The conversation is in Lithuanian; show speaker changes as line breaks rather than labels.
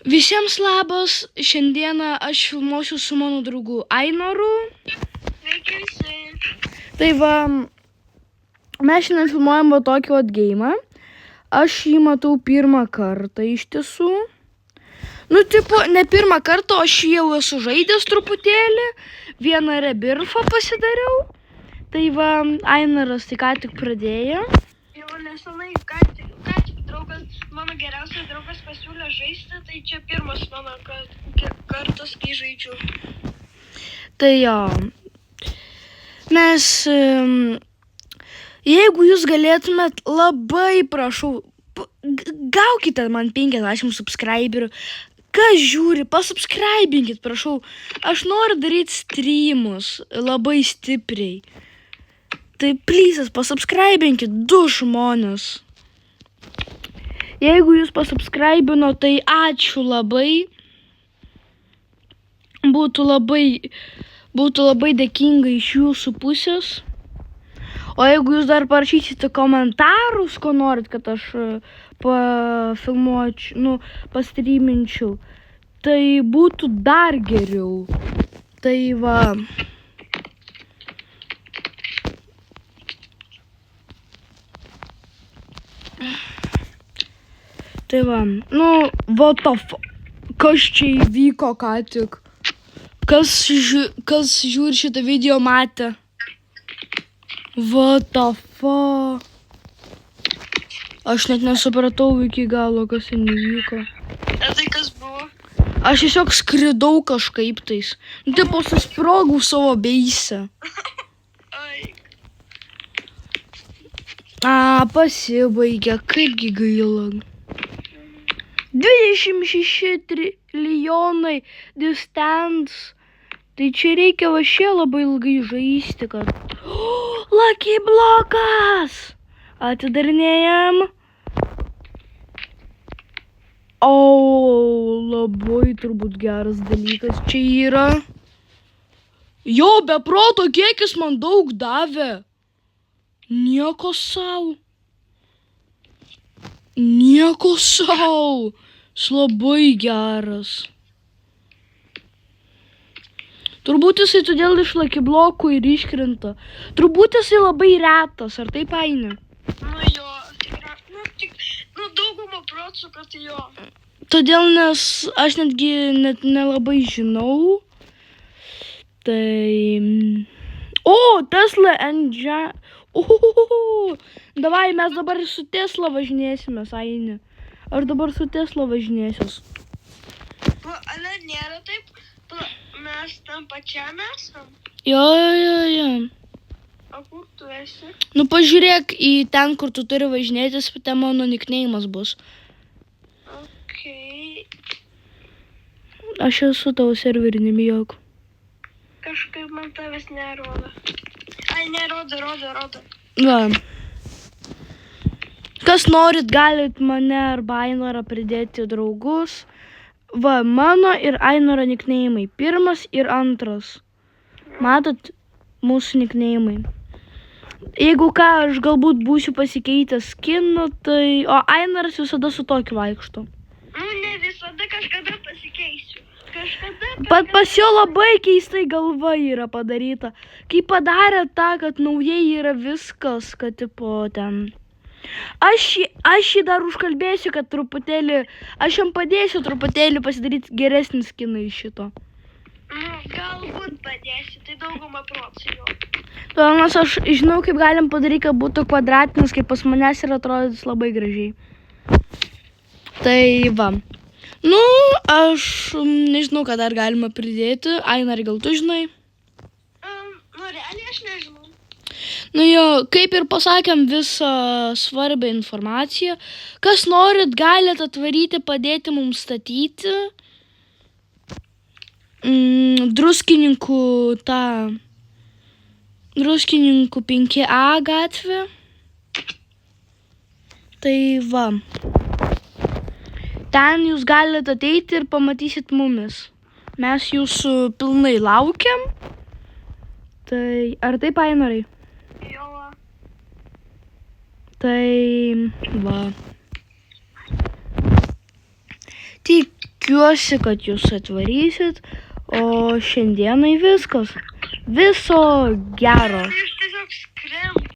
Visiems labas, šiandieną aš filmuosiu su mano draugu Ainoru.
Sveiki visi.
Tai va, mes šiandien filmuojam va tokį vat geimą. Aš jį matau pirmą kartą iš tiesų. Nu, tipo, ne pirmą kartą, aš jį jau esu žaidęs truputėlį. Vieną rebirfą pasidariau. Tai va, Ainoras tai ką tik pradėjo.
Jau nesenai, ką tik mano geriausias draugas pasiūlė žaisti, tai čia pirmas mano kartas, kai žaidžiu.
Tai jo, mes, jeigu jūs galėtumėt, labai prašau, gaukite man 50 subscriberių. Kas žiūri, pasubscribinkit, prašau. Aš noriu daryti streamus labai stipriai. Tai please, pasubscribinkit 2 žmonės. Jeigu jūs pasubscribino, tai ačiū labai. Būtų labai dėkinga iš jūsų pusės. O jeigu jūs dar parašysite komentarus, ko norit, kad aš pafilmuočiau, pastreaminčiau, tai būtų dar geriau. Tai va. Tai va, what the fuck, kas čia įvyko ką tik? Kas žiūri šitą video matė? What the fuck? Aš net nesupratau iki galo, kas ten įvyko.
A tai kas buvo?
Aš tiesiog skridau kažkaip tais. Tipo, susprogau savo beise. Pasibaigė, kaipgi gaila. 26 trilijonai distance. Tai čia reikia vašė labai ilgai žaisti, kad... Lucky blokas! Atidarinėjam. Labai turbūt geras dalykas čia yra. Jo, be proto, kiek jis man daug davė. Nieko sau. Nieko sau. Jis labai geras. Turbūt jisai todėl iš Lucky blokų ir iškrenta. Turbūt jisai labai retas, ar taip Aine?
Nu jo, tikrai, daugumą procų, kad jo.
Todėl, nes aš netgi nelabai žinau. Tai... Tesla Engine. Davai, mes dabar su Tesla važinėsime, Aine. Aš dabar su Tesla važinėsiuos.
Ale nėra taip, mes tam pačiam esam.
Jo.
O kur tu esi?
Pažiūrėk į ten, kur tu turi važinėtis, ten mano nickname'as bus.
Okay.
Aš esu tavo serverį, nebijok.
Kažkaip man tavęs nerodo. Ai, nerodo, rodo.
Va. Kas norit, galit mane arba Ainorą pridėti draugus. Va, mano ir Ainoro nickname'ai. 1 ir 2. Matot, mūsų nickname'ai. Jeigu ką, aš galbūt būsiu pasikeitęs skinų, tai... O Ainoras visada su tokiu vaikšto.
Ne visada, kažkada pasikeisiu.
Bet pas jo labai keistai galva yra padaryta. Kai padarė tą, kad naujai yra viskas, kad tipo ten... Aš jį dar užkalbėsiu, kad truputėlį... Aš jam padėsiu truputėlį pasidaryti geresnį skiną iš šito.
Galbūt padėsiu, tai daugumą procų jo.
Nes aš žinau, kaip galim padaryti, kad būtų kvadratinis, kaip pas manęs ir atrodys labai gražiai. Tai va. Aš nežinau, ką dar galima pridėti. Ainar, gal tu žinai?
Realiai aš nežinau.
Kaip ir pasakėm visą svarbią informaciją. Kas norit, galit atvaryti, padėti mums statyti. Druskininkų 5A gatvė. Tai va. Ten jūs galite ateiti ir pamatysit mumis. Mes jūsų pilnai laukiam. Tai ar taip, Ainorai?
Jo.
Tai va. Tik tikiuosi, kad jūs atvarysit, o šiandienai viskas. Viso gero.
Jūs tiesiog skrenda.